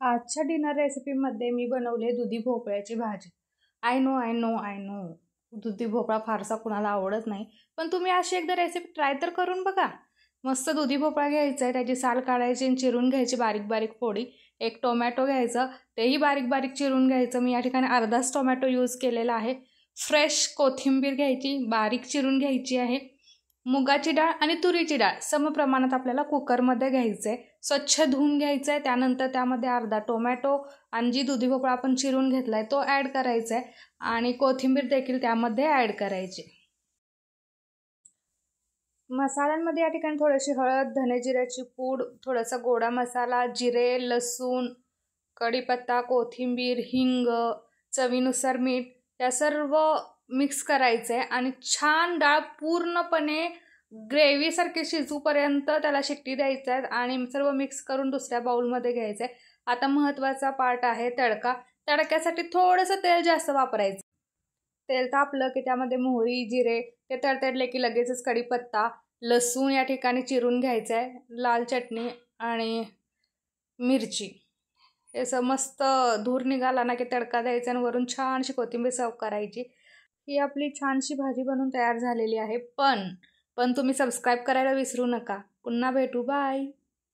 आजच्या डिनर रेसिपीमध्ये मी बनवले दुधी भोपळ्याची भाजी. I know, I know, I know. दुधी भोपळा फारसा कुणाला आवडत नाही, पण तुम्ही अशी एकदा रेसिपी ट्राय तर करून बघा. मस्त दुधी भोपळा घ्यायचा आहे, त्याची साल काढायची आणि चिरून घ्यायची बारीक बारीक फोडी. एक टोमॅटो घ्यायचं, तेही बारीक बारीक चिरून घ्यायचं. मी या ठिकाणी अर्धाच टोमॅटो यूज केलेला आहे. फ्रेश कोथिंबीर घ्यायची, बारीक चिरून घ्यायची आहे. मुगाची डाळ आणि तुरीची डाळ समप्रमाणात आपल्याला कुकरमध्ये घ्यायचं आहे. स्वच्छ धुवून घ्यायचं आहे. त्यानंतर त्यामध्ये अर्धा टोमॅटो आणि जी दुधी भोपळा आपण चिरून घेतला आहे तो ॲड करायचा आहे आणि कोथिंबीर देखील त्यामध्ये ॲड करायची. मसाल्यांमध्ये या ठिकाणी थोडीशी हळद, धने जिऱ्याची पूड, थोडासा गोडा मसाला, जिरे, लसूण, कढीपत्ता, कोथिंबीर, हिंग, चवीनुसार मीठ या सर्व मिक्स करायचं आहे आणि छान डाळ पूर्णपणे ग्रेव्हीसारखी शिजूपर्यंत त्याला शिट्टी द्यायचं आहे आणि सर्व मिक्स करून दुसऱ्या बाउलमध्ये घ्यायचं आहे. आता महत्त्वाचा पार्ट आहे तडका. तडक्यासाठी थोडंसं तेल जास्त वापरायचं. तेल तापलं की त्यामध्ये मोहरी, जिरे ते तडतडले की लगेचच कढीपत्ता, लसूण या ठिकाणी चिरून घ्यायचं आहे, लाल चटणी आणि मिरची. हे असं मस्त धूर निघाला ना की तडका द्यायचा आणि वरून छानशी कोथिंबीर सर्व करायची. ही आपली छानशी भाजी बनून तयार झालेली आहे. पण तुम्ही सबस्क्राईब करायला विसरू नका. पुन्हा भेटू. बाय.